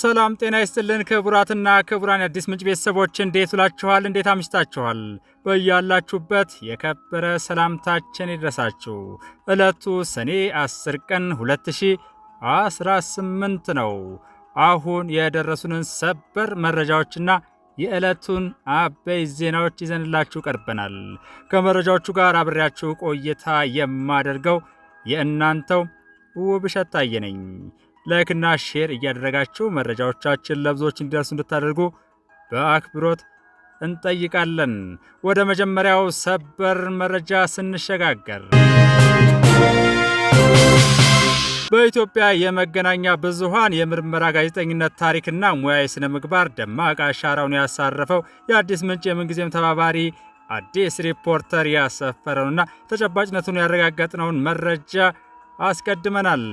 ሰላም ጤና ይስጥልን ክቡራትና ክቡራን የአዲስ ምንጭ ቤተሰቦች እንዴት ውላችኋል? እንዴት አምሽታችኋል? በያላችሁበት የከበረ ሰላምታችን ይድረሳችሁ። ዕለቱ ሰኔ 10 ቀን 2018 ነው። አሁን የደረሱንን ሰበር መረጃዎችና የዕለቱን አበይ ዜናዎች ይዘንላችሁ ቀርበናል። ከመረጃዎቹ ጋር አብሬያችሁ ቆይታ የማደርገው የእናንተው ውብሸት ታየ ነኝ። ላይክና ሼር እያደረጋችሁ መረጃዎቻችን ለብዙዎች እንዲደርሱ እንድታደርጉ በአክብሮት እንጠይቃለን። ወደ መጀመሪያው ሰበር መረጃ ስንሸጋገር በኢትዮጵያ የመገናኛ ብዙሃን የምርመራ ጋዜጠኝነት ታሪክና ሙያዊ ስነ ምግባር ደማቅ አሻራውን ያሳረፈው የአዲስ ምንጭ የምንጊዜም ተባባሪ አዲስ ሪፖርተር ያሰፈረውና ተጨባጭነቱን ያረጋገጥነውን መረጃ አስቀድመናል።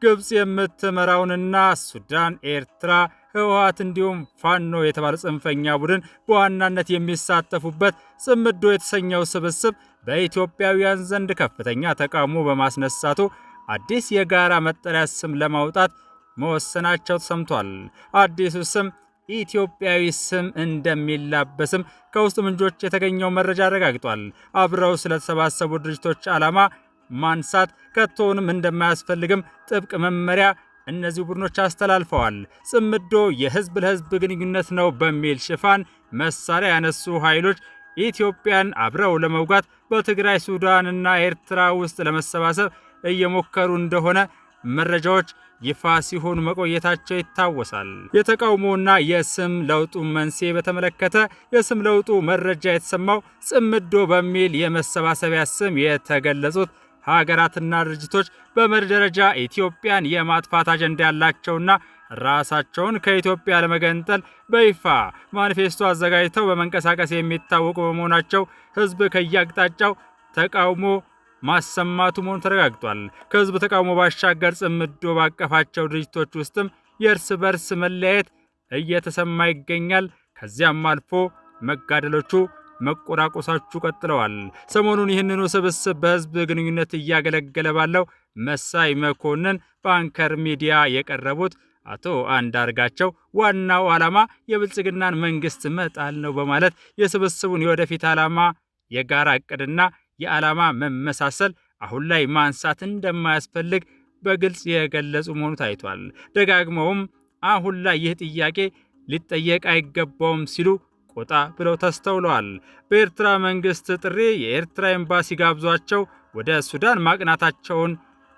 ግብጽ የምትመራውንና ሱዳን፣ ኤርትራ፣ ህወሓት እንዲሁም ፋኖ የተባለ ጽንፈኛ ቡድን በዋናነት የሚሳተፉበት ጽምዶ የተሰኘው ስብስብ በኢትዮጵያውያን ዘንድ ከፍተኛ ተቃውሞ በማስነሳቱ አዲስ የጋራ መጠሪያ ስም ለማውጣት መወሰናቸው ተሰምቷል። አዲሱ ስም ኢትዮጵያዊ ስም እንደሚላበስም ከውስጥ ምንጮች የተገኘው መረጃ አረጋግጧል። አብረው ስለተሰባሰቡ ድርጅቶች ዓላማ ማንሳት ከቶውንም እንደማያስፈልግም ጥብቅ መመሪያ እነዚህ ቡድኖች አስተላልፈዋል። ጽምዶ የህዝብ ለህዝብ ግንኙነት ነው በሚል ሽፋን መሳሪያ ያነሱ ኃይሎች ኢትዮጵያን አብረው ለመውጋት በትግራይ፣ ሱዳንና ኤርትራ ውስጥ ለመሰባሰብ እየሞከሩ እንደሆነ መረጃዎች ይፋ ሲሆኑ መቆየታቸው ይታወሳል። የተቃውሞና የስም ለውጡ መንስኤ በተመለከተ የስም ለውጡ መረጃ የተሰማው ጽምዶ በሚል የመሰባሰቢያ ስም የተገለጹት ሀገራትና ድርጅቶች በመሪ ደረጃ ኢትዮጵያን የማጥፋት አጀንዳ ያላቸውና ራሳቸውን ከኢትዮጵያ ለመገንጠል በይፋ ማኒፌስቶ አዘጋጅተው በመንቀሳቀስ የሚታወቁ በመሆናቸው ህዝብ ከየአቅጣጫው ተቃውሞ ማሰማቱ መሆኑ ተረጋግጧል። ከህዝብ ተቃውሞ ባሻገር ጽምዶ ባቀፋቸው ድርጅቶች ውስጥም የእርስ በርስ መለያየት እየተሰማ ይገኛል። ከዚያም አልፎ መጋደሎቹ መቆራቆሳችሁ ቀጥለዋል። ሰሞኑን ይህንኑ ስብስብ በህዝብ ግንኙነት እያገለገለ ባለው መሳይ መኮንን በአንከር ሚዲያ የቀረቡት አቶ አንዳርጋቸው ዋናው ዓላማ የብልጽግናን መንግስት መጣል ነው በማለት የስብስቡን የወደፊት ዓላማ፣ የጋራ እቅድና የዓላማ መመሳሰል አሁን ላይ ማንሳት እንደማያስፈልግ በግልጽ የገለጹ መሆኑ ታይቷል። ደጋግመውም አሁን ላይ ይህ ጥያቄ ሊጠየቅ አይገባውም ሲሉ ቆጣ ብለው ተስተውለዋል። በኤርትራ መንግስት ጥሪ የኤርትራ ኤምባሲ ጋብዟቸው ወደ ሱዳን ማቅናታቸውን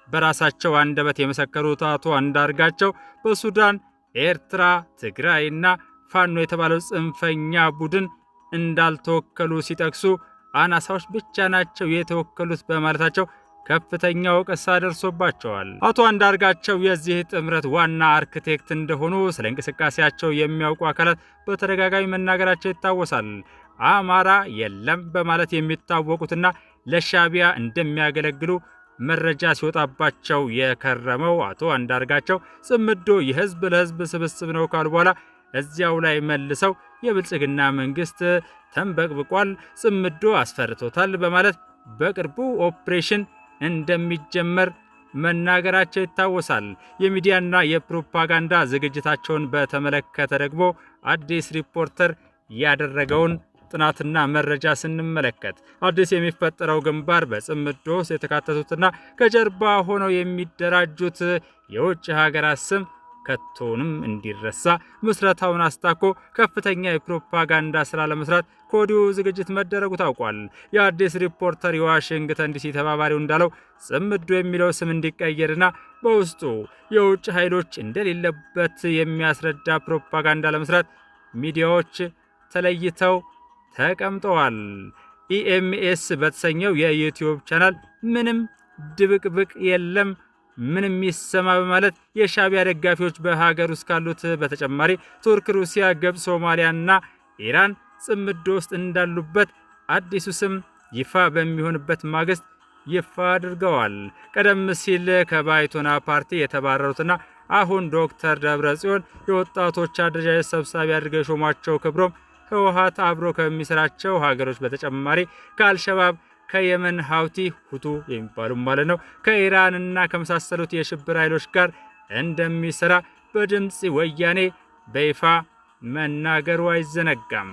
በራሳቸው አንደበት የመሰከሩት አቶ አንዳርጋቸው በሱዳን፣ ኤርትራ፣ ትግራይና ፋኖ የተባለው ጽንፈኛ ቡድን እንዳልተወከሉ ሲጠቅሱ አናሳዎች ብቻ ናቸው የተወከሉት በማለታቸው ከፍተኛ ወቀሳ ደርሶባቸዋል። አቶ አንዳርጋቸው የዚህ ጥምረት ዋና አርክቴክት እንደሆኑ ስለ እንቅስቃሴያቸው የሚያውቁ አካላት በተደጋጋሚ መናገራቸው ይታወሳል። አማራ የለም በማለት የሚታወቁትና ለሻቢያ እንደሚያገለግሉ መረጃ ሲወጣባቸው የከረመው አቶ አንዳርጋቸው ጽምዶ የህዝብ ለህዝብ ስብስብ ነው ካሉ በኋላ እዚያው ላይ መልሰው የብልጽግና መንግስት ተንበቅብቋል፣ ጽምዶ አስፈርቶታል በማለት በቅርቡ ኦፕሬሽን እንደሚጀመር መናገራቸው ይታወሳል። የሚዲያና የፕሮፓጋንዳ ዝግጅታቸውን በተመለከተ ደግሞ አዲስ ሪፖርተር ያደረገውን ጥናትና መረጃ ስንመለከት አዲስ የሚፈጠረው ግንባር በጽምዶ ውስጥ የተካተቱትና ከጀርባ ሆነው የሚደራጁት የውጭ ሀገራት ስም ከቶንም እንዲረሳ ምስረታውን አስታኮ ከፍተኛ የፕሮፓጋንዳ ስራ ለመስራት ከወዲሁ ዝግጅት መደረጉ ታውቋል። የአዲስ ሪፖርተር የዋሽንግተን ዲሲ ተባባሪው እንዳለው ጽምዶ የሚለው ስም እንዲቀየርና በውስጡ የውጭ ኃይሎች እንደሌለበት የሚያስረዳ ፕሮፓጋንዳ ለመስራት ሚዲያዎች ተለይተው ተቀምጠዋል። ኢኤምኤስ በተሰኘው የዩቲዩብ ቻናል ምንም ድብቅብቅ የለም ምንም ይሰማ በማለት የሻቢያ ደጋፊዎች በሀገር ውስጥ ካሉት በተጨማሪ ቱርክ፣ ሩሲያ፣ ግብጽ፣ ሶማሊያና ኢራን ጽምዶ ውስጥ እንዳሉበት አዲሱ ስም ይፋ በሚሆንበት ማግስት ይፋ አድርገዋል። ቀደም ሲል ከባይቶና ፓርቲ የተባረሩትና አሁን ዶክተር ደብረጽዮን የወጣቶች አደረጃጀት ሰብሳቢ አድርገው የሾሟቸው ክብሮም ህወሓት አብሮ ከሚሰራቸው ሀገሮች በተጨማሪ ከአልሸባብ፣ ከየመን ሀውቲ ሁቱ የሚባሉ ማለት ነው፣ ከኢራንና ከመሳሰሉት የሽብር ኃይሎች ጋር እንደሚሰራ በድምፅ ወያኔ በይፋ መናገሩ አይዘነጋም።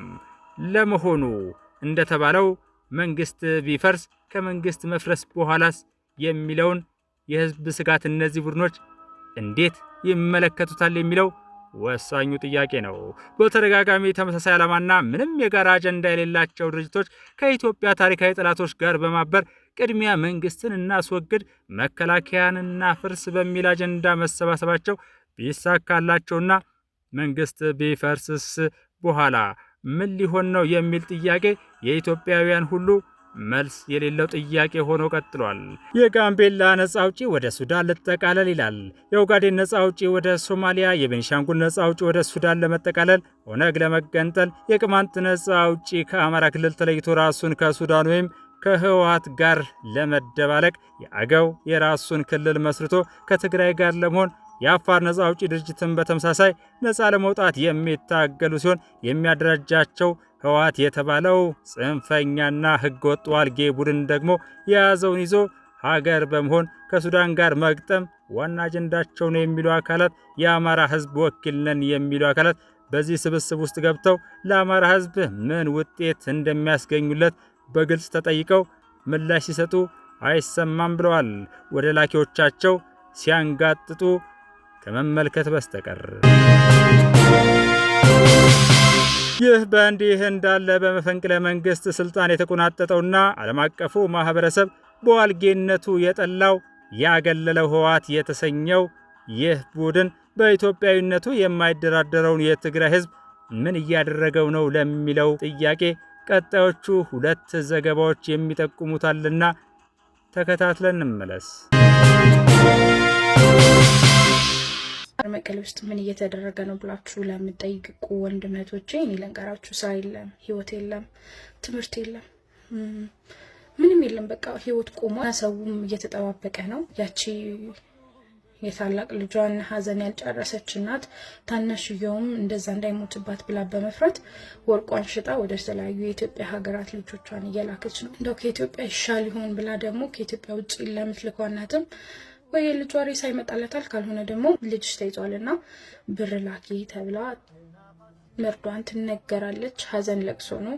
ለመሆኑ እንደተባለው መንግስት ቢፈርስ ከመንግስት መፍረስ በኋላስ የሚለውን የህዝብ ስጋት እነዚህ ቡድኖች እንዴት ይመለከቱታል የሚለው ወሳኙ ጥያቄ ነው። በተደጋጋሚ ተመሳሳይ ዓላማና ምንም የጋራ አጀንዳ የሌላቸው ድርጅቶች ከኢትዮጵያ ታሪካዊ ጠላቶች ጋር በማበር ቅድሚያ መንግስትን እናስወግድ፣ መከላከያን እናፍርስ በሚል አጀንዳ መሰባሰባቸው ቢሳካላቸውና መንግስት ቢፈርስስ በኋላ ምን ሊሆን ነው የሚል ጥያቄ የኢትዮጵያውያን ሁሉ መልስ የሌለው ጥያቄ ሆኖ ቀጥሏል። የጋምቤላ ነጻ አውጪ ወደ ሱዳን ልጠቃለል ይላል። የኦጋዴን ነጻ አውጪ ወደ ሶማሊያ፣ የቤኒሻንጉል ነጻ አውጪ ወደ ሱዳን ለመጠቃለል፣ ኦነግ ለመገንጠል፣ የቅማንት ነጻ አውጪ ከአማራ ክልል ተለይቶ ራሱን ከሱዳን ወይም ከህወሓት ጋር ለመደባለቅ፣ የአገው የራሱን ክልል መስርቶ ከትግራይ ጋር ለመሆን፣ የአፋር ነጻ አውጪ ድርጅትን በተመሳሳይ ነጻ ለመውጣት የሚታገሉ ሲሆን የሚያደራጃቸው ህወሓት የተባለው ጽንፈኛና ህገወጥ ዋልጌ ቡድን ደግሞ የያዘውን ይዞ ሀገር በመሆን ከሱዳን ጋር መግጠም ዋና አጀንዳቸው ነው የሚሉ አካላት፣ የአማራ ህዝብ ወኪል ነን የሚሉ አካላት በዚህ ስብስብ ውስጥ ገብተው ለአማራ ህዝብ ምን ውጤት እንደሚያስገኙለት በግልጽ ተጠይቀው ምላሽ ሲሰጡ አይሰማም ብለዋል። ወደ ላኪዎቻቸው ሲያንጋጥጡ ከመመልከት በስተቀር። ይህ በእንዲህ እንዳለ በመፈንቅለ መንግስት ስልጣን የተቆናጠጠውና ዓለም አቀፉ ማህበረሰብ በዋልጌነቱ የጠላው ያገለለው ህወሓት የተሰኘው ይህ ቡድን በኢትዮጵያዊነቱ የማይደራደረውን የትግራይ ህዝብ ምን እያደረገው ነው ለሚለው ጥያቄ ቀጣዮቹ ሁለት ዘገባዎች የሚጠቁሙታልና ተከታትለን እንመለስ። መቀሌ ውስጥ ምን እየተደረገ ነው ብላችሁ ለምትጠይቁ ወንድመቶቼ እኔ ልንገራችሁ፣ ስራ የለም፣ ህይወት የለም፣ ትምህርት የለም፣ ምንም የለም። በቃ ህይወት ቆሞ ሰውም እየተጠባበቀ ነው። ያቺ የታላቅ ልጇን ሀዘን ያልጨረሰች እናት ታናሽየውም እንደዛ እንዳይሞትባት ብላ በመፍራት ወርቋን ሽጣ ወደ ተለያዩ የኢትዮጵያ ሀገራት ልጆቿን እየላከች ነው። እንደው ከኢትዮጵያ ይሻል ይሆን ብላ ደግሞ ከኢትዮጵያ ውጭ ለምትልከው እናትም ወይ ልጇ ሬሳ ይመጣለታል፣ ካልሆነ ደግሞ ልጅ ተይዟልና ብር ላኪ ተብላ መርዷን ትነገራለች። ሀዘን ለቅሶ ነው።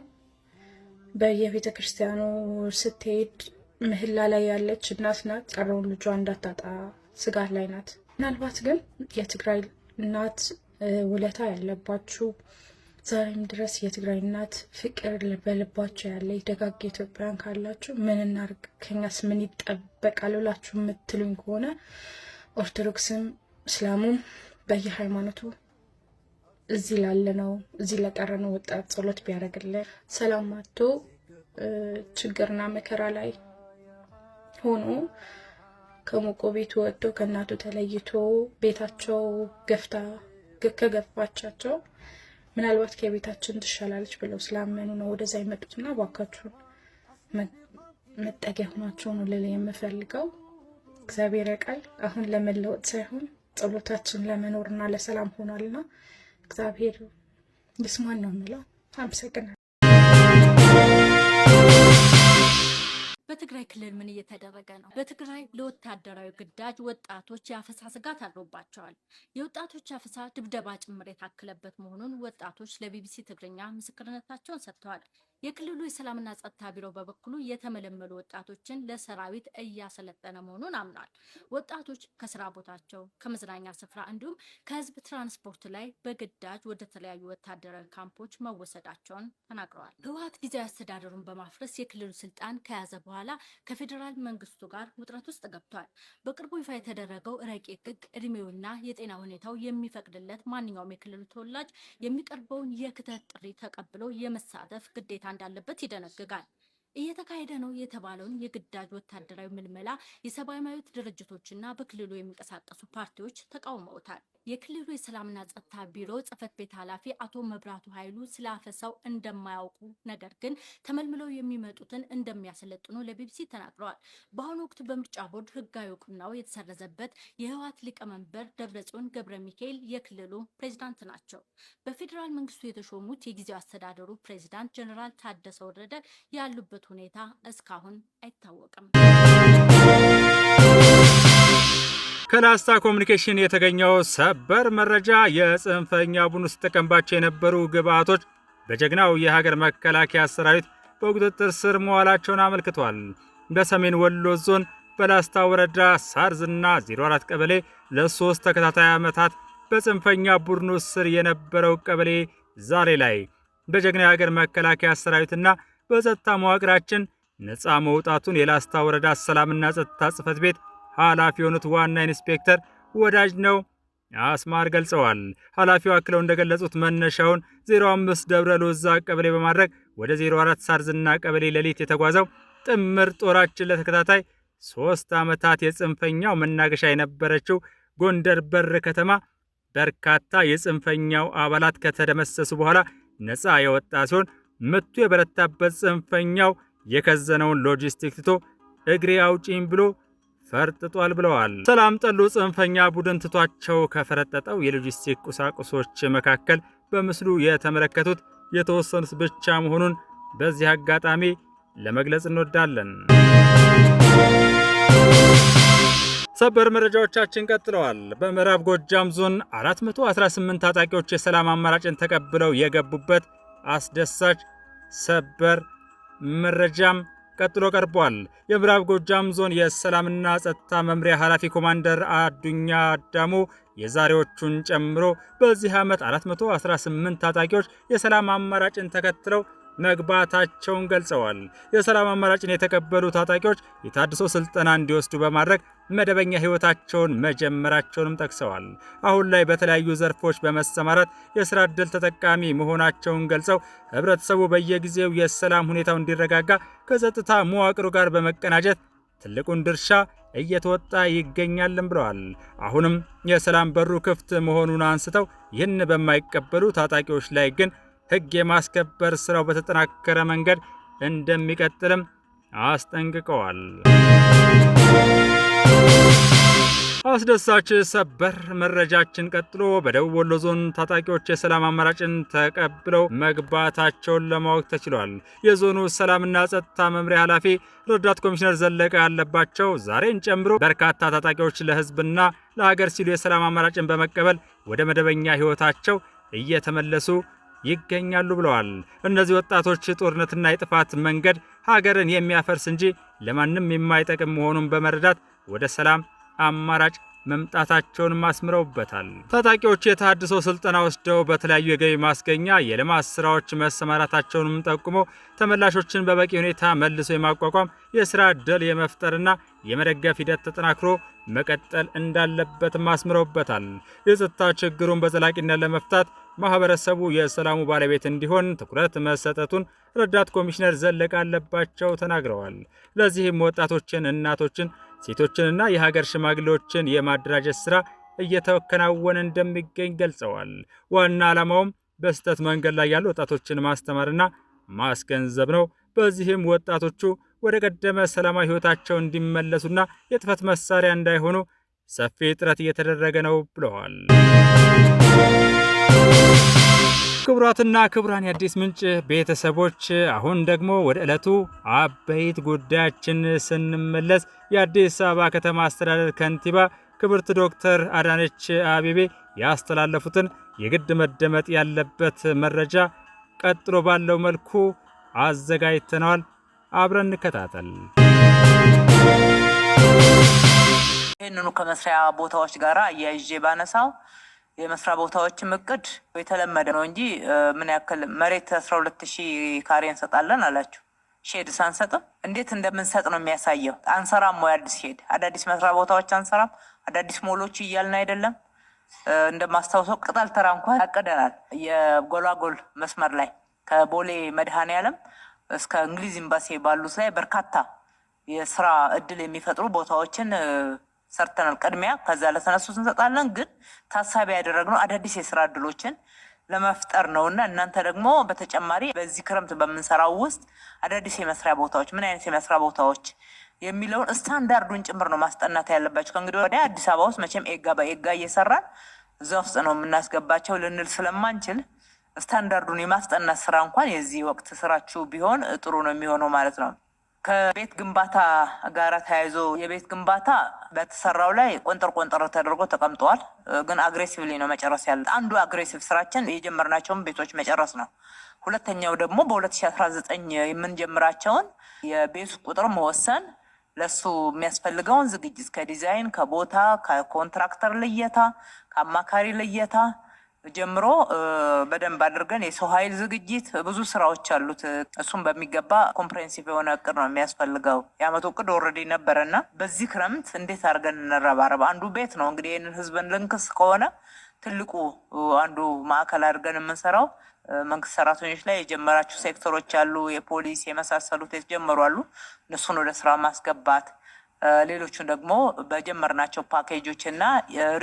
በየቤተ ክርስቲያኑ ስትሄድ ምህላ ላይ ያለች እናት ናት። ቀረውን ልጇ እንዳታጣ ስጋት ላይ ናት። ምናልባት ግን የትግራይ እናት ውለታ ያለባችሁ ዛሬም ድረስ የትግራይ እናት ፍቅር በልባቸው ያለ ደጋግ ኢትዮጵያውያን ካላችሁ ምን እናርግ፣ ከኛስ ምን ይጠበቃል ብላችሁ የምትሉኝ ከሆነ ኦርቶዶክስም እስላሙም በየሃይማኖቱ እዚህ ላለነው እዚህ ለቀረነው ወጣት ጸሎት ቢያደርግልን፣ ሰላም አጥቶ ችግርና መከራ ላይ ሆኖ ከሞቆ ቤቱ ወጥቶ ከእናቱ ተለይቶ ቤታቸው ከገፋቻቸው ምናልባት ከቤታችን ትሻላለች ብለው ስላመኑ ነው ወደዛ የመጡትና ባካችሁን መጠጊያ ሆናችሁ ነው ልል የምፈልገው። እግዚአብሔር ያውቃል። አሁን ለመለወጥ ሳይሆን ጸሎታችን ለመኖርና ለሰላም ሆኗልና እግዚአብሔር ይስማን ነው የምለው። አመሰግናለሁ። በትግራይ ክልል ምን እየተደረገ ነው? በትግራይ ለወታደራዊ ግዳጅ ወጣቶች የአፈሳ ስጋት አድሮባቸዋል። የወጣቶች አፈሳ ድብደባ ጭምር የታከለበት መሆኑን ወጣቶች ለቢቢሲ ትግርኛ ምስክርነታቸውን ሰጥተዋል። የክልሉ የሰላምና ጸጥታ ቢሮ በበኩሉ የተመለመሉ ወጣቶችን ለሰራዊት እያሰለጠነ መሆኑን አምኗል። ወጣቶች ከስራ ቦታቸው፣ ከመዝናኛ ስፍራ እንዲሁም ከህዝብ ትራንስፖርት ላይ በግዳጅ ወደ ተለያዩ ወታደራዊ ካምፖች መወሰዳቸውን ተናግረዋል። ህወሓት ጊዜያዊ አስተዳደሩን በማፍረስ የክልሉ ስልጣን ከያዘ በኋላ ከፌዴራል መንግስቱ ጋር ውጥረት ውስጥ ገብቷል። በቅርቡ ይፋ የተደረገው ረቂቅ ህግ እድሜውና የጤና ሁኔታው የሚፈቅድለት ማንኛውም የክልሉ ተወላጅ የሚቀርበውን የክተት ጥሪ ተቀብሎ የመሳተፍ ግዴታ እንዳለበት ይደነግጋል። እየተካሄደ ነው የተባለውን የግዳጅ ወታደራዊ ምልመላ የሰብአዊ መብት ድርጅቶችና በክልሉ የሚንቀሳቀሱ ፓርቲዎች ተቃውመውታል። የክልሉ የሰላምና ጸጥታ ቢሮ ጽህፈት ቤት ኃላፊ አቶ መብራቱ ኃይሉ ስለ አፈሳው እንደማያውቁ ነገር ግን ተመልምለው የሚመጡትን እንደሚያሰለጥኑ ለቢቢሲ ተናግረዋል። በአሁኑ ወቅት በምርጫ ቦርድ ህጋዊ እውቅናው የተሰረዘበት የህወሓት ሊቀመንበር ደብረጽዮን ገብረ ሚካኤል የክልሉ ፕሬዝዳንት ናቸው። በፌዴራል መንግስቱ የተሾሙት የጊዜው አስተዳደሩ ፕሬዝዳንት ጀነራል ታደሰ ወረደ ያሉበት ሁኔታ እስካሁን አይታወቅም። ከላስታ ኮሙኒኬሽን የተገኘው ሰበር መረጃ የጽንፈኛ ቡድኑ ሲጠቀምባቸው የነበሩ ግብዓቶች በጀግናው የሀገር መከላከያ ሰራዊት በቁጥጥር ስር መዋላቸውን አመልክቷል። በሰሜን ወሎ ዞን በላስታ ወረዳ ሳርዝና 04 ቀበሌ ለ3 ተከታታይ ዓመታት በጽንፈኛ ቡድኑ ስር የነበረው ቀበሌ ዛሬ ላይ በጀግና የሀገር መከላከያ ሰራዊትና በጸጥታ መዋቅራችን ነፃ መውጣቱን የላስታ ወረዳ ሰላምና ጸጥታ ጽሕፈት ቤት ኃላፊ የሆኑት ዋና ኢንስፔክተር ወዳጅ ነው አስማር ገልጸዋል። ኃላፊው አክለው እንደገለጹት መነሻውን 05 ደብረ ሎዛ ቀበሌ በማድረግ ወደ 04 ሳርዝና ቀበሌ ሌሊት የተጓዘው ጥምር ጦራችን ለተከታታይ 3 ዓመታት የጽንፈኛው መናገሻ የነበረችው ጎንደር በር ከተማ በርካታ የጽንፈኛው አባላት ከተደመሰሱ በኋላ ነፃ የወጣ ሲሆን ምቱ የበረታበት ጽንፈኛው የከዘነውን ሎጂስቲክ ትቶ እግሬ አውጪኝ ብሎ ፈርጥጧል ብለዋል። ሰላም ጠሉ ጽንፈኛ ቡድን ትቷቸው ከፈረጠጠው የሎጂስቲክ ቁሳቁሶች መካከል በምስሉ የተመለከቱት የተወሰኑት ብቻ መሆኑን በዚህ አጋጣሚ ለመግለጽ እንወዳለን። ሰበር መረጃዎቻችን ቀጥለዋል። በምዕራብ ጎጃም ዞን 418 ታጣቂዎች የሰላም አማራጭን ተቀብለው የገቡበት አስደሳች ሰበር መረጃም ቀጥሎ ቀርቧል። የምዕራብ ጎጃም ዞን የሰላምና ጸጥታ መምሪያ ኃላፊ ኮማንደር አዱኛ አዳሙ የዛሬዎቹን ጨምሮ በዚህ ዓመት 418 ታጣቂዎች የሰላም አማራጭን ተከትለው መግባታቸውን ገልጸዋል። የሰላም አማራጭን የተቀበሉ ታጣቂዎች የታድሶ ስልጠና እንዲወስዱ በማድረግ መደበኛ ህይወታቸውን መጀመራቸውንም ጠቅሰዋል። አሁን ላይ በተለያዩ ዘርፎች በመሰማራት የስራ ዕድል ተጠቃሚ መሆናቸውን ገልጸው ህብረተሰቡ በየጊዜው የሰላም ሁኔታው እንዲረጋጋ ከጸጥታ መዋቅሩ ጋር በመቀናጀት ትልቁን ድርሻ እየተወጣ ይገኛልን ብለዋል። አሁንም የሰላም በሩ ክፍት መሆኑን አንስተው ይህን በማይቀበሉ ታጣቂዎች ላይ ግን ህግ የማስከበር ስራው በተጠናከረ መንገድ እንደሚቀጥልም አስጠንቅቀዋል። አስደሳች ሰበር መረጃችን ቀጥሎ በደቡብ ወሎ ዞን ታጣቂዎች የሰላም አማራጭን ተቀብለው መግባታቸውን ለማወቅ ተችሏል። የዞኑ ሰላምና ጸጥታ መምሪያ ኃላፊ ረዳት ኮሚሽነር ዘለቀ ያለባቸው ዛሬን ጨምሮ በርካታ ታጣቂዎች ለህዝብና ለሀገር ሲሉ የሰላም አማራጭን በመቀበል ወደ መደበኛ ህይወታቸው እየተመለሱ ይገኛሉ ብለዋል። እነዚህ ወጣቶች ጦርነትና የጥፋት መንገድ ሀገርን የሚያፈርስ እንጂ ለማንም የማይጠቅም መሆኑን በመረዳት ወደ ሰላም አማራጭ መምጣታቸውን ማስምረውበታል። ታጣቂዎች የተሃድሶ ስልጠና ወስደው በተለያዩ የገቢ ማስገኛ የልማት ስራዎች መሰማራታቸውንም ጠቁሞ ተመላሾችን በበቂ ሁኔታ መልሶ የማቋቋም የስራ ዕድል የመፍጠርና የመደገፍ ሂደት ተጠናክሮ መቀጠል እንዳለበት ማስምረውበታል። የጸጥታ ችግሩን በዘላቂነት ለመፍታት ማህበረሰቡ የሰላሙ ባለቤት እንዲሆን ትኩረት መሰጠቱን ረዳት ኮሚሽነር ዘለቀ አለባቸው ተናግረዋል። ለዚህም ወጣቶችን፣ እናቶችን፣ ሴቶችንና የሀገር ሽማግሌዎችን የማደራጀት ስራ እየተከናወነ እንደሚገኝ ገልጸዋል። ዋና ዓላማውም በስህተት መንገድ ላይ ያሉ ወጣቶችን ማስተማርና ማስገንዘብ ነው። በዚህም ወጣቶቹ ወደ ቀደመ ሰላማዊ ህይወታቸው እንዲመለሱና የጥፋት መሳሪያ እንዳይሆኑ ሰፊ ጥረት እየተደረገ ነው ብለዋል። ክቡራትና ክቡራን የአዲስ ምንጭ ቤተሰቦች አሁን ደግሞ ወደ ዕለቱ አበይት ጉዳያችን ስንመለስ የአዲስ አበባ ከተማ አስተዳደር ከንቲባ ክብርት ዶክተር አዳነች አቤቤ ያስተላለፉትን የግድ መደመጥ ያለበት መረጃ ቀጥሎ ባለው መልኩ አዘጋጅተናል። አብረን እንከታተል። ይህንኑ ከመስሪያ ቦታዎች ጋር አያይዤ ባነሳው የመስሪያ ቦታዎችም እቅድ የተለመደ ነው እንጂ ምን ያክል መሬት 12000 ካሬ እንሰጣለን አላችሁ። ሼድ ሳንሰጥም እንዴት እንደምንሰጥ ነው የሚያሳየው። አንሰራም ወይ አዲስ ሼድ፣ አዳዲስ መስሪያ ቦታዎች አንሰራም፣ አዳዲስ ሞሎች እያልን አይደለም። እንደማስታውሰው ቅጠል ተራ እንኳን አቅደናል። የጎላጎል መስመር ላይ ከቦሌ መድኃኔዓለም እስከ እንግሊዝ ኤምባሲ ባሉት ላይ በርካታ የስራ እድል የሚፈጥሩ ቦታዎችን ሰርተናል። ቅድሚያ ከዛ ለተነሱት እንሰጣለን፣ ግን ታሳቢ ያደረግነው አዳዲስ የስራ እድሎችን ለመፍጠር ነውና እናንተ ደግሞ በተጨማሪ በዚህ ክረምት በምንሰራው ውስጥ አዳዲስ የመስሪያ ቦታዎች ምን አይነት የመስሪያ ቦታዎች የሚለውን ስታንዳርዱን ጭምር ነው ማስጠናት ያለባቸው። ከእንግዲህ ወዲያ አዲስ አበባ ውስጥ መቼም ኤጋ በኤጋ እየሰራን እዛ ውስጥ ነው የምናስገባቸው ልንል ስለማንችል ስታንዳርዱን የማስጠናት ስራ እንኳን የዚህ ወቅት ስራችሁ ቢሆን ጥሩ ነው የሚሆነው ማለት ነው። ከቤት ግንባታ ጋር ተያይዞ የቤት ግንባታ በተሰራው ላይ ቆንጠር ተደርጎ ተቀምጠዋል። ግን አግሬሲቭሊ ነው መጨረስ ያለ። አንዱ አግሬሲቭ ስራችን የጀመርናቸውን ቤቶች መጨረስ ነው። ሁለተኛው ደግሞ በ2019 የምንጀምራቸውን የቤቱ ቁጥር መወሰን፣ ለሱ የሚያስፈልገውን ዝግጅት ከዲዛይን፣ ከቦታ፣ ከኮንትራክተር ልየታ፣ ከአማካሪ ልየታ ጀምሮ በደንብ አድርገን የሰው ኃይል ዝግጅት ብዙ ስራዎች አሉት። እሱም በሚገባ ኮምፕሬሄንሲቭ የሆነ እቅድ ነው የሚያስፈልገው። የአመቱ እቅድ ኦልሬዲ ነበረና በዚህ ክረምት እንዴት አድርገን እንረባረብ። አንዱ ቤት ነው እንግዲህ ይህንን ህዝብን ልንክስ ከሆነ ትልቁ አንዱ ማዕከል አድርገን የምንሰራው መንግስት ሰራተኞች ላይ የጀመራቸው ሴክተሮች አሉ። የፖሊስ የመሳሰሉት የተጀመሩ አሉ። እነሱን ወደ ስራ ማስገባት፣ ሌሎቹን ደግሞ በጀመርናቸው ፓኬጆች እና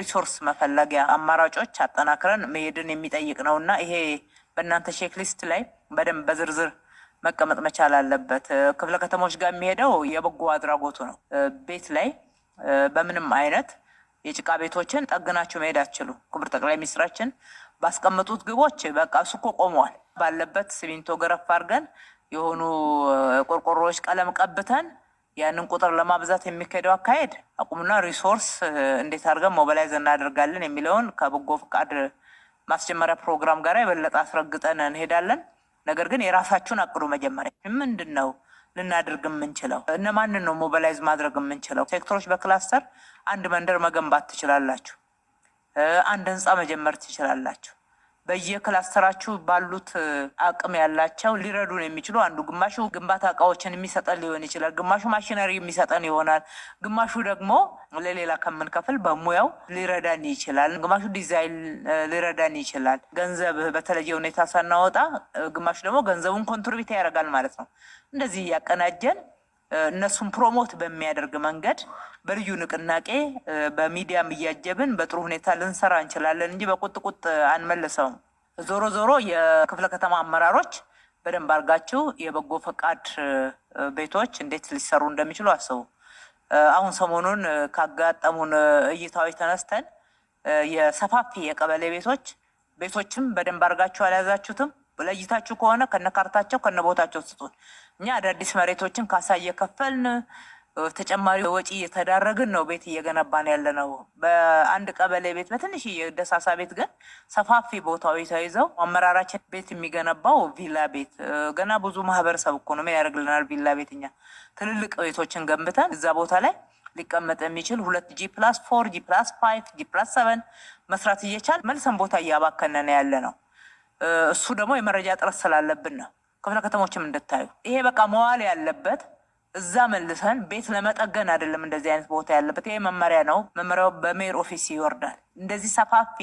ሪሶርስ መፈለጊያ አማራጮች አጠናክረን መሄድን የሚጠይቅ ነው እና ይሄ በእናንተ ቼክሊስት ላይ በደንብ በዝርዝር መቀመጥ መቻል አለበት። ክፍለ ከተሞች ጋር የሚሄደው የበጎ አድራጎቱ ነው። ቤት ላይ በምንም አይነት የጭቃ ቤቶችን ጠግናችሁ መሄድ አትችሉ። ክቡር ጠቅላይ ሚኒስትራችን ባስቀመጡት ግቦች በቃ እሱ እኮ ቆመዋል። ባለበት ሲሚንቶ ገረፍ አድርገን የሆኑ ቆርቆሮዎች ቀለም ቀብተን ያንን ቁጥር ለማብዛት የሚካሄደው አካሄድ አቁምና ሪሶርስ እንዴት አድርገን ሞቢላይዝ እናደርጋለን የሚለውን ከበጎ ፈቃድ ማስጀመሪያ ፕሮግራም ጋር የበለጠ አስረግጠን እንሄዳለን። ነገር ግን የራሳችሁን አቅዱ። መጀመሪያ ምንድን ነው ልናደርግ የምንችለው? እነማንን ነው ሞቢላይዝ ማድረግ የምንችለው? ሴክተሮች በክላስተር አንድ መንደር መገንባት ትችላላችሁ። አንድ ህንፃ መጀመር ትችላላችሁ። በየክላስተራችሁ ባሉት አቅም ያላቸው ሊረዱን የሚችሉ አንዱ ግማሹ ግንባታ እቃዎችን የሚሰጠን ሊሆን ይችላል፣ ግማሹ ማሽነሪ የሚሰጠን ይሆናል፣ ግማሹ ደግሞ ለሌላ ከምንከፍል በሙያው ሊረዳን ይችላል፣ ግማሹ ዲዛይን ሊረዳን ይችላል። ገንዘብ በተለየ ሁኔታ ሳናወጣ ግማሹ ደግሞ ገንዘቡን ኮንትሪቢዩት ያደርጋል ማለት ነው። እንደዚህ እያቀናጀን እነሱን ፕሮሞት በሚያደርግ መንገድ በልዩ ንቅናቄ በሚዲያም እያጀብን በጥሩ ሁኔታ ልንሰራ እንችላለን እንጂ በቁጥቁጥ አንመልሰውም። ዞሮ ዞሮ የክፍለ ከተማ አመራሮች በደንብ አድርጋችሁ የበጎ ፈቃድ ቤቶች እንዴት ሊሰሩ እንደሚችሉ አስቡ። አሁን ሰሞኑን ካጋጠሙን እይታዎች ተነስተን የሰፋፊ የቀበሌ ቤቶችም በደንብ አድርጋችሁ አልያዛችሁትም። ለይታችሁ ከሆነ ከነካርታቸው ከነቦታቸው ስጡን። እኛ አዳዲስ መሬቶችን ካሳ እየከፈልን ተጨማሪ ወጪ እየተዳረግን ነው ቤት እየገነባን ያለ ነው። በአንድ ቀበሌ ቤት በትንሽ የደሳሳ ቤት ግን ሰፋፊ ቦታዎች ተይዘው አመራራችን ቤት የሚገነባው ቪላ ቤት ገና ብዙ ማህበረሰብ እኮ ነው። ምን ያደርግልናል ቪላ ቤት? እኛ ትልልቅ ቤቶችን ገንብተን እዛ ቦታ ላይ ሊቀመጥ የሚችል 2G+4 G+5 G+7 መስራት እየቻል መልሰን ቦታ እያባከነን ያለ ነው። እሱ ደግሞ የመረጃ ጥረት ስላለብን ነው። ክፍለ ከተሞችም እንድታዩ ይሄ በቃ መዋል ያለበት እዛ መልሰን ቤት ለመጠገን አይደለም። እንደዚህ አይነት ቦታ ያለበት ይሄ መመሪያ ነው። መመሪያው በሜር ኦፊስ ይወርዳል። እንደዚህ ሰፋፊ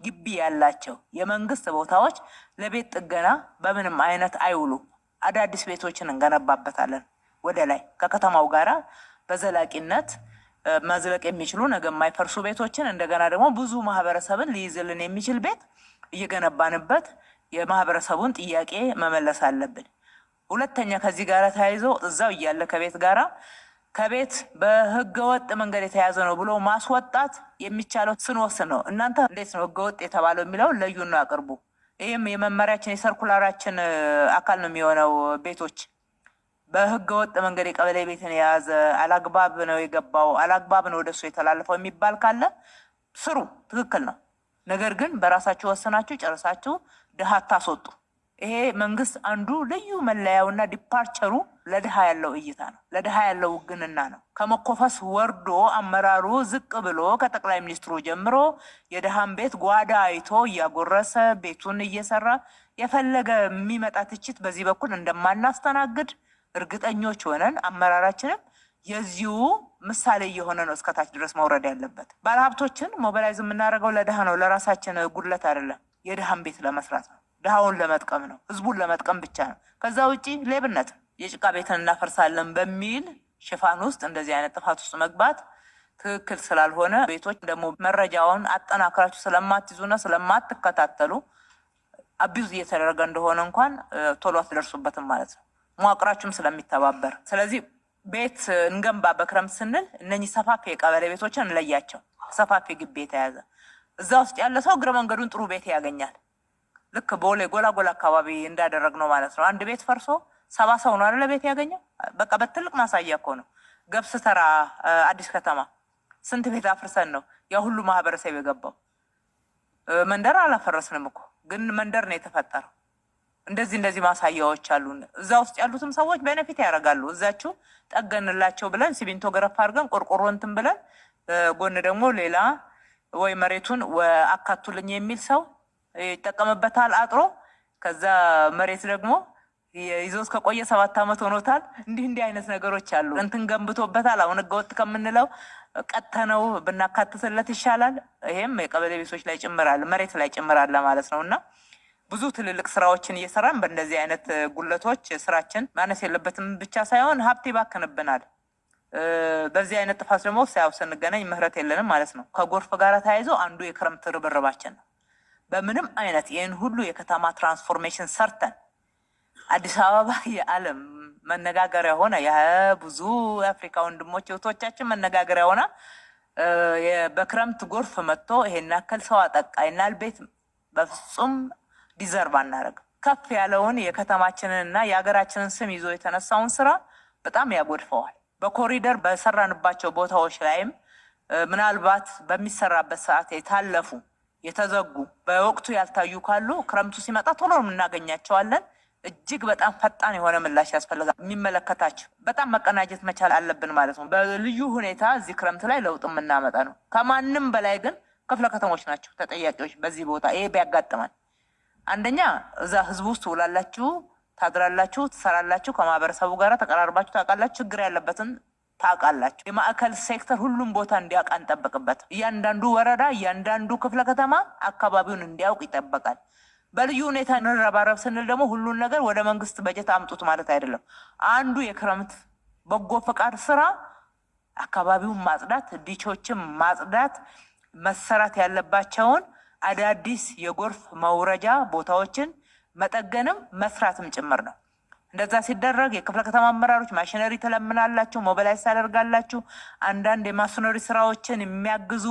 ግቢ ያላቸው የመንግስት ቦታዎች ለቤት ጥገና በምንም አይነት አይውሉ። አዳዲስ ቤቶችን እንገነባበታለን ወደ ላይ ከከተማው ጋራ በዘላቂነት መዝለቅ የሚችሉ ነገ የማይፈርሱ ቤቶችን እንደገና ደግሞ ብዙ ማህበረሰብን ሊይዝልን የሚችል ቤት እየገነባንበት የማህበረሰቡን ጥያቄ መመለስ አለብን። ሁለተኛ ከዚህ ጋር ተያይዞ እዛው እያለ ከቤት በህገወጥ መንገድ የተያዘ ነው ብሎ ማስወጣት የሚቻለው ስንወስን ነው። እናንተ እንዴት ነው ህገወጥ የተባለው የሚለውን ለዩን ነው ያቅርቡ። ይህም የመመሪያችን የሰርኩላራችን አካል ነው የሚሆነው። ቤቶች በህገወጥ መንገድ የቀበሌ ቤትን የያዘ አላግባብ ነው የገባው፣ አላግባብ ነው ወደሱ የተላለፈው የሚባል ካለ ስሩ፣ ትክክል ነው። ነገር ግን በራሳችሁ ወስናችሁ ጨርሳችሁ ድሃ አታስወጡ። ይሄ መንግስት አንዱ ልዩ መለያውና ዲፓርቸሩ ለድሃ ያለው እይታ ነው፣ ለድሃ ያለው ውግንና ነው። ከመኮፈስ ወርዶ አመራሩ ዝቅ ብሎ ከጠቅላይ ሚኒስትሩ ጀምሮ የድሃን ቤት ጓዳ አይቶ እያጎረሰ ቤቱን እየሰራ የፈለገ የሚመጣ ትችት በዚህ በኩል እንደማናስተናግድ እርግጠኞች ሆነን አመራራችንም የዚሁ ምሳሌ እየሆነ ነው እስከታች ድረስ መውረድ ያለበት። ባለሀብቶችን ሞቢላይዝ የምናደርገው ለድሃ ነው፣ ለራሳችን ጉድለት አይደለም። የድሃን ቤት ለመስራት ነው፣ ድሃውን ለመጥቀም ነው፣ ህዝቡን ለመጥቀም ብቻ ነው። ከዛ ውጪ ሌብነት፣ የጭቃ ቤትን እናፈርሳለን በሚል ሽፋን ውስጥ እንደዚህ አይነት ጥፋት ውስጥ መግባት ትክክል ስላልሆነ ቤቶች ደግሞ መረጃውን አጠናክራችሁ ስለማትይዙና ስለማትከታተሉ አቢዩዝ እየተደረገ እንደሆነ እንኳን ቶሎ አትደርሱበትም ማለት ነው፣ መዋቅራችሁም ስለሚተባበር። ስለዚህ ቤት እንገንባ በክረምት ስንል እነኚህ ሰፋፊ የቀበሌ ቤቶችን እንለያቸው። ሰፋፊ ግቢ የተያዘ እዛ ውስጥ ያለ ሰው እግረ መንገዱን ጥሩ ቤት ያገኛል። ልክ ቦሌ ጎላጎላ አካባቢ እንዳደረግ ነው ማለት ነው። አንድ ቤት ፈርሶ 70 ሰው ነው አይደል ቤት ያገኘው። በቃ በትልቅ ማሳያ እኮ ነው። ገብስ ተራ አዲስ ከተማ ስንት ቤት አፍርሰን ነው ያ ሁሉ ማህበረሰብ የገባው። መንደር አላፈረስንም እኮ ግን መንደር ነው የተፈጠረው። እንደዚህ ማሳያዎች አሉ። እዛ ውስጥ ያሉትም ሰዎች ቤኔፊት ያደርጋሉ። እዛችሁ ጠገንላቸው ብለን ሲሚንቶ ገረፍ አድርገን ቆርቆሮ እንትን ብለን ጎን ደግሞ ሌላ ወይ መሬቱን አካቱልኝ የሚል ሰው ይጠቀምበታል አጥሮ። ከዛ መሬት ደግሞ ይዞት ከቆየ 7 ዓመት ሆኖታል። እንዲህ አይነት ነገሮች አሉ። እንትን ገንብቶበታል። አሁን ህገወጥ ከምንለው ቀጥተነው ብናካትትለት ይሻላል። ይሄም የቀበሌ ቤቶች ላይ ጭምራል፣ መሬት ላይ ጭምራል ማለት ነውና ብዙ ትልልቅ ስራዎችን እየሰራን በእንደዚህ አይነት ጉለቶች ስራችን ማነስ የለበትም ብቻ ሳይሆን ሀብት ይባክንብናል። በዚህ አይነት ጥፋት ደግሞ ሳያው ስንገናኝ ምህረት የለንም ማለት ነው። ከጎርፍ ጋር ተያይዞ አንዱ የክረምት ርብርባችን ነው። በምንም አይነት ይህን ሁሉ የከተማ ትራንስፎርሜሽን ሰርተን አዲስ አበባ የዓለም መነጋገሪያ ሆነ የብዙ የአፍሪካ ወንድሞች እህቶቻችን መነጋገሪያ ሆነ በክረምት ጎርፍ መጥቶ ይሄን ያክል ሰው አጠቃ ይናል ቤት በፍጹም ዲዘርቭ አናደርግም። ከፍ ያለውን የከተማችንንና የሀገራችንን ስም ይዞ የተነሳውን ስራ በጣም ያጎድፈዋል። በኮሪደር በሰራንባቸው ቦታዎች ላይም ምናልባት በሚሰራበት ሰዓት የታለፉ የተዘጉ በወቅቱ ያልታዩ ካሉ ክረምቱ ሲመጣ ቶሎ እናገኛቸዋለን። እጅግ በጣም ፈጣን የሆነ ምላሽ ያስፈልጋል። የሚመለከታቸው በጣም መቀናጀት መቻል አለብን ማለት ነው። በልዩ ሁኔታ እዚህ ክረምት ላይ ለውጥ የምናመጣ ነው። ከማንም በላይ ግን ክፍለ ከተሞች ናቸው ተጠያቂዎች በዚህ ቦታ። ይሄ ቢያጋጥማል አንደኛ እዛ ህዝብ ውስጥ ውላላችሁ፣ ታድራላችሁ፣ ትሰራላችሁ፣ ከማህበረሰቡ ጋር ተቀራርባችሁ ታውቃላችሁ፣ ችግር ያለበትን ታውቃላችሁ። የማዕከል ሴክተር ሁሉም ቦታ እንዲያውቅ አንጠብቅበት። እያንዳንዱ ወረዳ፣ እያንዳንዱ ክፍለ ከተማ አካባቢውን እንዲያውቅ ይጠበቃል። በልዩ ሁኔታ እንረባረብ ስንል ደግሞ ሁሉን ነገር ወደ መንግስት በጀት አምጡት ማለት አይደለም። አንዱ የክረምት በጎ ፈቃድ ስራ አካባቢውን ማጽዳት፣ ዲቾችን ማጽዳት፣ መሰራት ያለባቸውን አዳዲስ የጎርፍ መውረጃ ቦታዎችን መጠገንም መስራትም ጭምር ነው። እንደዛ ሲደረግ የክፍለ ከተማ አመራሮች ማሽነሪ ትለምናላችሁ፣ ሞቢላይዝ ታደርጋላችሁ። አንዳንድ የማሽነሪ ስራዎችን የሚያግዙ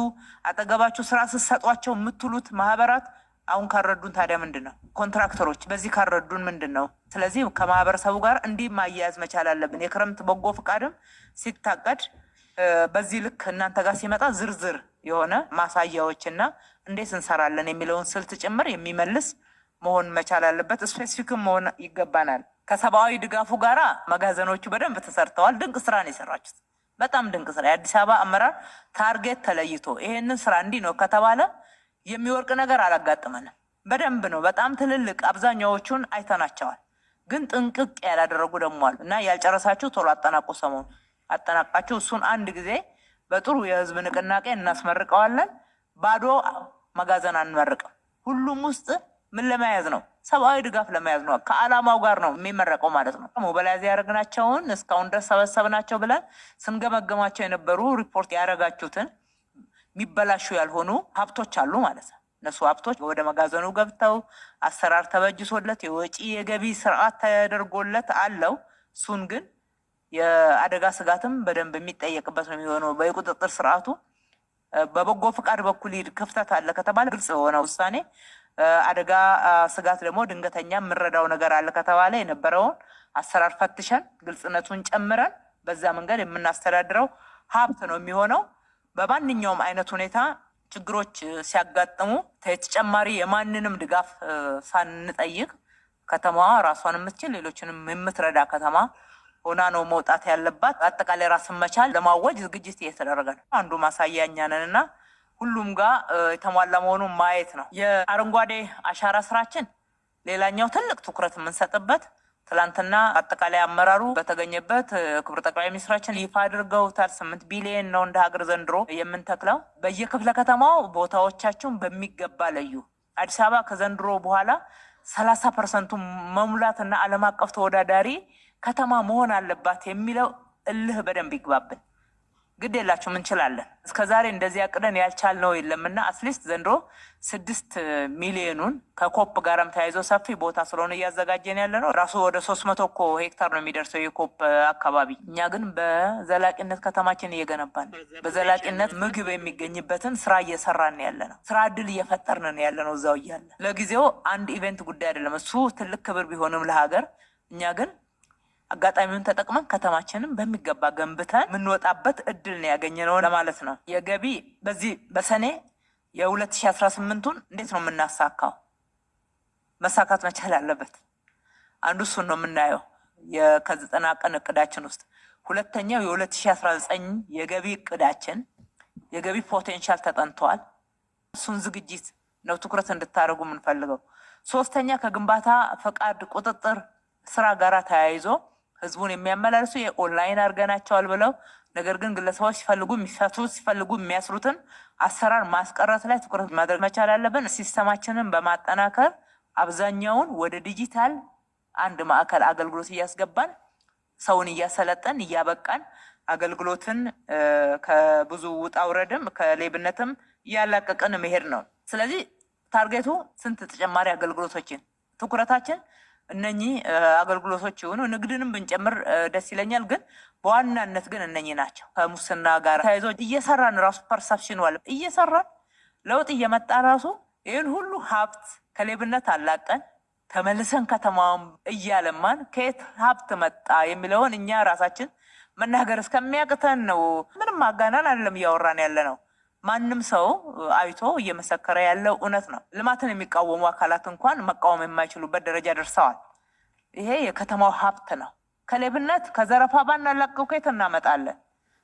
አጠገባችሁ ስራ ስትሰጧቸው የምትሉት ማህበራት አሁን ካረዱን ታዲያ ምንድን ነው? ኮንትራክተሮች በዚህ ካረዱን ምንድን ነው? ስለዚህ ከማህበረሰቡ ጋር እንዲህ ማያያዝ መቻል አለብን። የክረምት በጎ ፈቃድም ሲታቀድ በዚህ ልክ እናንተ ጋር ሲመጣ ዝርዝር የሆነ ማሳያዎችና እንዴት እንሰራለን የሚለውን ስልት ጭምር የሚመልስ መሆን መቻል አለበት። ስፔሲፊክም መሆን ይገባናል። ከሰብአዊ ድጋፉ ጋራ መጋዘኖቹ በደንብ ተሰርተዋል። ድንቅ ስራ ነው የሰራችሁት። በጣም ድንቅ ስራ። የአዲስ አበባ አመራር ታርጌት ተለይቶ ይሄንን ስራ እንዲህ ነው ከተባለ የሚወርቅ ነገር አላጋጥመንም። በደንብ ነው። በጣም ትልልቅ አብዛኛዎቹን አይተናቸዋል። ግን ጥንቅቅ ያላደረጉ ደግሞ አሉ እና ያልጨረሳችሁ ቶሎ አጠናቁ። ሰሞኑን አጠናቃችሁ እሱን አንድ ጊዜ በጥሩ የህዝብ ንቅናቄ እናስመርቀዋለን። ባዶ መጋዘን አንመርቅም። ሁሉም ውስጥ ምን ለመያዝ ነው? ሰብአዊ ድጋፍ ለመያዝ ነው። ከዓላማው ጋር ነው የሚመረቀው ማለት ነው። ሞባላይዝ ያደረግናቸውን እስካሁን ድረስ ሰበሰብናቸው ብለን ስንገመገማቸው የነበሩ ሪፖርት ያደረጋችሁትን የሚበላሹ ያልሆኑ ሀብቶች አሉ ማለት ነው። እነሱ ሀብቶች ወደ መጋዘኑ ገብተው አሰራር ተበጅሶለት የወጪ የገቢ ስርዓት ተደርጎለት አለው። እሱን ግን የአደጋ ስጋትም በደንብ የሚጠየቅበት ነው የሚሆነው። በቁጥጥር ስርዓቱ በበጎ ፍቃድ በኩል ክፍተት አለ ከተባለ ግልጽ የሆነ ውሳኔ፣ አደጋ ስጋት ደግሞ ድንገተኛ የምንረዳው ነገር አለ ከተባለ የነበረውን አሰራር ፈትሸን ግልጽነቱን ጨምረን በዛ መንገድ የምናስተዳድረው ሀብት ነው የሚሆነው። በማንኛውም አይነት ሁኔታ ችግሮች ሲያጋጥሙ ተጨማሪ የማንንም ድጋፍ ሳንጠይቅ ከተማዋ ራሷን የምትችል ሌሎችንም የምትረዳ ከተማ ሆና ነው መውጣት ያለባት። አጠቃላይ ራስን መቻል ለማወጅ ዝግጅት እየተደረገ ነው። አንዱ ማሳያ እኛ ነን እና ሁሉም ጋር የተሟላ መሆኑን ማየት ነው። የአረንጓዴ አሻራ ስራችን ሌላኛው ትልቅ ትኩረት የምንሰጥበት፣ ትላንትና አጠቃላይ አመራሩ በተገኘበት ክቡር ጠቅላይ ሚኒስትራችን ይፋ አድርገውታል። 8 ቢሊዮን ነው እንደ ሀገር ዘንድሮ የምንተክለው። በየክፍለ ከተማው ቦታዎቻችሁን በሚገባ ለዩ። አዲስ አበባ ከዘንድሮ በኋላ 30% መሙላትና ዓለም አቀፍ ተወዳዳሪ ከተማ መሆን አለባት የሚለው እልህ በደንብ ይግባብን። ግድ የላችሁም እንችላለን። እስከዛሬ እንደዚህ አቅደን ያልቻልነው የለምና አትሊስት ዘንድሮ 6 ሚሊዮኑን ከኮፕ ጋርም ተያይዞ ሰፊ ቦታ ስለሆነ እያዘጋጀን ያለ ነው። ራሱ ወደ 300 እኮ ሄክታር ነው የሚደርሰው የኮፕ አካባቢ። እኛ ግን በዘላቂነት ከተማችን እየገነባን በዘላቂነት ምግብ የሚገኝበትን ስራ እየሰራን ያለ ነው። ስራ እድል እየፈጠርን ያለ ነው እዛው እያለ። ለጊዜው አንድ ኢቨንት ጉዳይ አይደለም እሱ ትልቅ ክብር ቢሆንም ለሀገር፣ እኛ ግን አጋጣሚውን ተጠቅመን ከተማችንን በሚገባ ገንብተን የምንወጣበት እድል ነው ያገኘነው ለማለት ነው። የገቢ በዚህ በሰኔ የ2018ቱን እንዴት ነው የምናሳካው? መሳካት መቻል አለበት። አንዱ እሱን ነው የምናየው ከ90 ቀን እቅዳችን ውስጥ። ሁለተኛው የ2019 የገቢ እቅዳችን የገቢ ፖቴንሻል ተጠንቷል። እሱን ዝግጅት ነው ትኩረት እንድታደርጉ የምንፈልገው። ሶስተኛ ከግንባታ ፈቃድ ቁጥጥር ስራ ጋር ተያይዞ ህዝቡን የሚያመላልሱ የኦንላይን አድርገናቸዋል ብለው ነገር ግን ግለሰቦች ሲፈልጉ የሚፈቱት ሲፈልጉ የሚያስሩትን አሰራር ማስቀረት ላይ ትኩረት ማድረግ መቻል አለብን። ሲስተማችንን በማጠናከር አብዛኛውን ወደ ዲጂታል አንድ ማዕከል አገልግሎት እያስገባን ሰውን እያሰለጠን እያበቃን አገልግሎትን ከብዙ ውጣ ውረድም ከሌብነትም እያላቀቅን መሄድ ነው። ስለዚህ ታርጌቱ ስንት ተጨማሪ አገልግሎቶችን ትኩረታችን እነኚህ አገልግሎቶች ይሁኑ። ንግድንም ብንጨምር ደስ ይለኛል፣ ግን በዋናነት ግን እነኚህ ናቸው። ከሙስና ጋር ተያይዞ እየሰራን ራሱ ፐርሰፕሽን ዋለ እየሰራን ለውጥ እየመጣ ራሱ ይህን ሁሉ ሀብት ከሌብነት አላቀን ተመልሰን ከተማውን እያለማን ከየት ሀብት መጣ የሚለውን እኛ ራሳችን መናገር እስከሚያቅተን ነው። ምንም ማጋናን አይደለም እያወራን ያለ ነው። ማንም ሰው አይቶ እየመሰከረ ያለው እውነት ነው። ልማትን የሚቃወሙ አካላት እንኳን መቃወም የማይችሉበት ደረጃ ደርሰዋል። ይሄ የከተማው ሀብት ነው። ከሌብነት ከዘረፋ ባናላቀው ከየት እናመጣለን?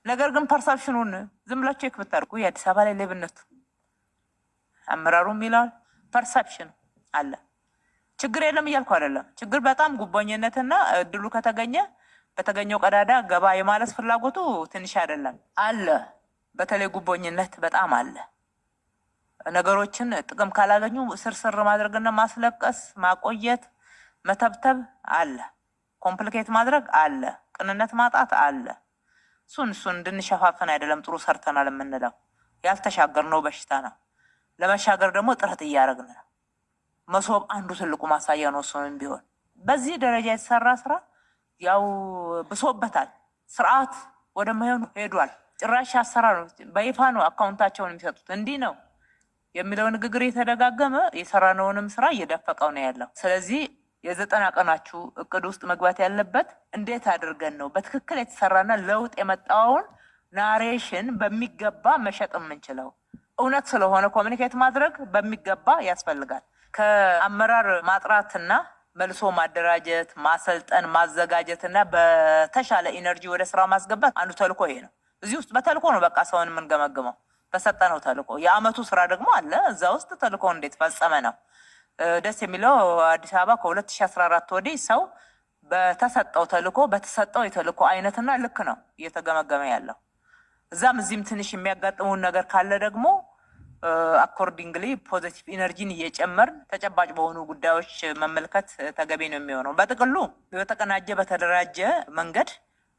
ነገር ግን ፐርሰፕሽኑን ዝም ብላችሁ ቼክ ብታደርጉ የአዲስ አበባ ላይ ሌብነቱ አመራሩም ይላል ፐርሰፕሽን አለ። ችግር የለም እያልኩ አይደለም። ችግር በጣም ጉቦኝነትና እድሉ ከተገኘ በተገኘው ቀዳዳ ገባ የማለት ፍላጎቱ ትንሽ አይደለም አለ። በተለይ ጉቦኝነት በጣም አለ። ነገሮችን ጥቅም ካላገኙ ስርስር ማድረግና ማስለቀስ፣ ማቆየት፣ መተብተብ አለ። ኮምፕሊኬት ማድረግ አለ። ቅንነት ማጣት አለ። እሱን እንድንሸፋፈን አይደለም ጥሩ ሰርተናል የምንለው፣ ያልተሻገርነው በሽታ ነው። ለመሻገር ደግሞ ጥረት እያደረግን ነው። መሶብ አንዱ ትልቁ ማሳያ ነው። እሱንም ቢሆን በዚህ ደረጃ የተሰራ ስራ ያው ብሶበታል። ስርዓት ወደማይሆን ሄዷል። ጭራሽ አሰራር በይፋ ነው አካውንታቸውን የሚሰጡት። እንዲህ ነው የሚለው ንግግር የተደጋገመ የሰራነውንም ስራ እየደፈቀው ነው ያለው። ስለዚህ የ90 ቀናችሁ እቅድ ውስጥ መግባት ያለበት እንዴት አድርገን ነው በትክክል የተሰራና ለውጥ የመጣውን ናሬሽን በሚገባ መሸጥ የምንችለው። እውነት ስለሆነ ኮሚኒኬት ማድረግ በሚገባ ያስፈልጋል። ከአመራር ማጥራትና መልሶ ማደራጀት፣ ማሰልጠን፣ ማዘጋጀትና በተሻለ ኢነርጂ ወደ ስራ ማስገባት አንዱ ተልኮ ይሄ ነው። እዚህ ውስጥ በተልኮ ነው በቃ ሰውን የምንገመግመው፣ በሰጠነው ተልኮ። የአመቱ ስራ ደግሞ አለ እዛ ውስጥ ተልኮ እንዴት ፈጸመ ነው። ደስ የሚለው አዲስ አበባ ከ2014 ወዲህ ሰው በተሰጠው ተልኮ በተሰጠው የተልኮ አይነትና ልክ ነው እየተገመገመ ያለው። እዛም እዚህም ትንሽ የሚያጋጥሙን ነገር ካለ ደግሞ አኮርዲንግሊ ፖዚቲቭ ኢነርጂን እየጨመርን ተጨባጭ በሆኑ ጉዳዮች መመልከት ተገቢ ነው የሚሆነው። በጥቅሉ በተቀናጀ በተደራጀ መንገድ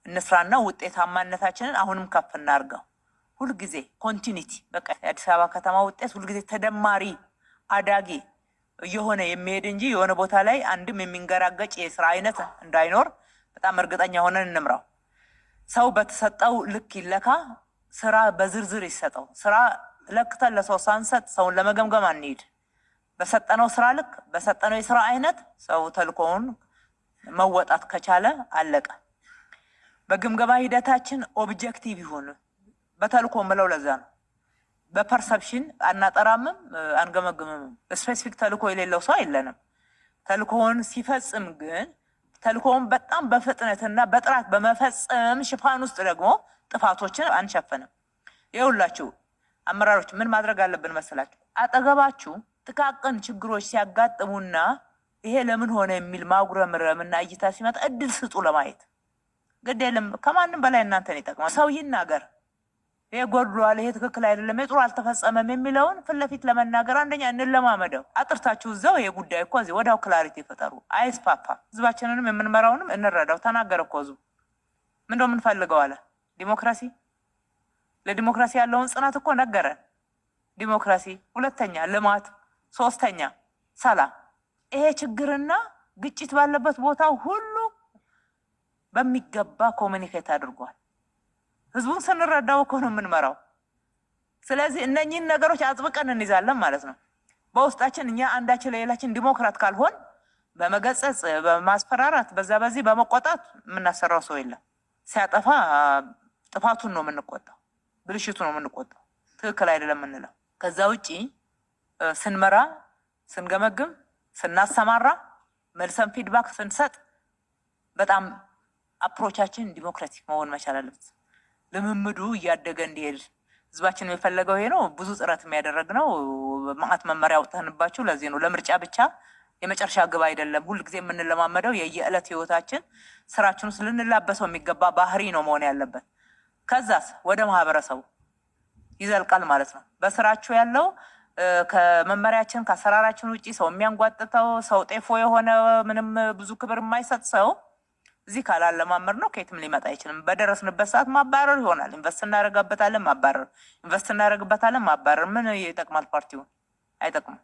እንስራና ውጤታማነታችንን አሁንም ከፍ እናርገው። ሁልጊዜ ኮንቲኒቲ በቃ የአዲስ አበባ ከተማ ውጤት ሁልጊዜ ተደማሪ አዳጊ እየሆነ የሚሄድ እንጂ የሆነ ቦታ ላይ አንድም የሚንገራገጭ የስራ አይነት እንዳይኖር በጣም እርግጠኛ ሆነን እንምራው። ሰው በተሰጠው ልክ ይለካ፣ ስራ በዝርዝር ይሰጠው። ስራ ለክተን ለሰው ሳንሰጥ ሰውን ለመገምገም አንሄድ። በሰጠነው ስራ ልክ በሰጠነው የስራ አይነት ሰው ተልኮውን መወጣት ከቻለ አለቀ። በግምገማ ሂደታችን ኦብጀክቲቭ ይሁን። በተልኮ ምለው ለዛ ነው። በፐርሰፕሽን አናጠራምም አንገመግምም። ስፔሲፊክ ተልኮ የሌለው ሰው የለንም። ተልኮውን ሲፈጽም ግን ተልኮውን በጣም በፍጥነትና በጥራት በመፈጸም ሽፋን ውስጥ ደግሞ ጥፋቶችን አንሸፍንም። ይኸውላችሁ አመራሮች ምን ማድረግ አለብን መሰላችሁ? አጠገባችሁ ጥቃቅን ችግሮች ሲያጋጥሙና ይሄ ለምን ሆነ የሚል ማጉረምረምና እይታ ሲመጣ እድል ስጡ ለማየት። ግድ የለም ከማንም በላይ እናንተን ይጠቅማል። ሰው ይናገር፣ ይሄ ጎድሏል፣ ይሄ ትክክል አይደለም፣ የጥሩ አልተፈጸመም የሚለውን ፊት ለፊት ለመናገር አንደኛ እንለማመደው። አጥርታችሁ እዛው ይሄ ጉዳይ እኮ እዚህ ወዲያው ክላሪቲ ፈጠሩ። አይስፋፋ። ህዝባችንንም የምንመራውንም እንረዳው። ተናገረ እኮ ህዝቡ ምንድነው የምንፈልገው አለ። ዲሞክራሲ። ለዲሞክራሲ ያለውን ጽናት እኮ ነገረን። ዲሞክራሲ፣ ሁለተኛ ልማት፣ ሶስተኛ ሰላም። ይሄ ችግርና ግጭት ባለበት ቦታ ሁሉ በሚገባ ኮሚኒኬት አድርጓል። ህዝቡን ስንረዳው እኮ ነው የምንመራው። ስለዚህ እነኚህን ነገሮች አጥብቀን እንይዛለን ማለት ነው። በውስጣችን እኛ አንዳችን ለሌላችን ዲሞክራት ካልሆን በመገጸጽ በማስፈራራት በዛ በዚህ በመቆጣት የምናሰራው ሰው የለም። ሲያጠፋ ጥፋቱን ነው የምንቆጣው፣ ብልሽቱ ነው የምንቆጣው፣ ትክክል አይደለም የምንለው። ከዛ ውጪ ስንመራ፣ ስንገመግም፣ ስናሰማራ፣ መልሰን ፊድባክ ስንሰጥ በጣም አፕሮቻችን ዲሞክራቲክ መሆን መቻል አለበት። ልምምዱ እያደገ እንዲሄድ ህዝባችን የፈለገው ይሄ ነው። ብዙ ጥረት የሚያደረግ ነው። ማአት መመሪያ አውጥተንባችሁ ለዚህ ነው። ለምርጫ ብቻ የመጨረሻ ግብ አይደለም። ሁል ጊዜ የምንለማመደው የየዕለት ህይወታችን ስራችን ውስጥ ልንላበሰው የሚገባ ባህሪ ነው መሆን ያለበት። ከዛስ ወደ ማህበረሰቡ ይዘልቃል ማለት ነው። በስራችሁ ያለው ከመመሪያችን ከአሰራራችን ውጪ ሰው የሚያንጓጥተው ሰው ጤፎ የሆነ ምንም ብዙ ክብር የማይሰጥ ሰው እዚህ ካላለማመር ነው ከየትም ሊመጣ አይችልም። በደረስንበት ሰዓት ማባረር ይሆናል። ኢንቨስት እናደርግበታለን፣ ማባረር፣ ኢንቨስት እናደርግበታለን፣ ማባረር። ምን ይጠቅማል? ፓርቲውን አይጠቅምም።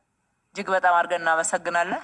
እጅግ በጣም አድርገን እናመሰግናለን።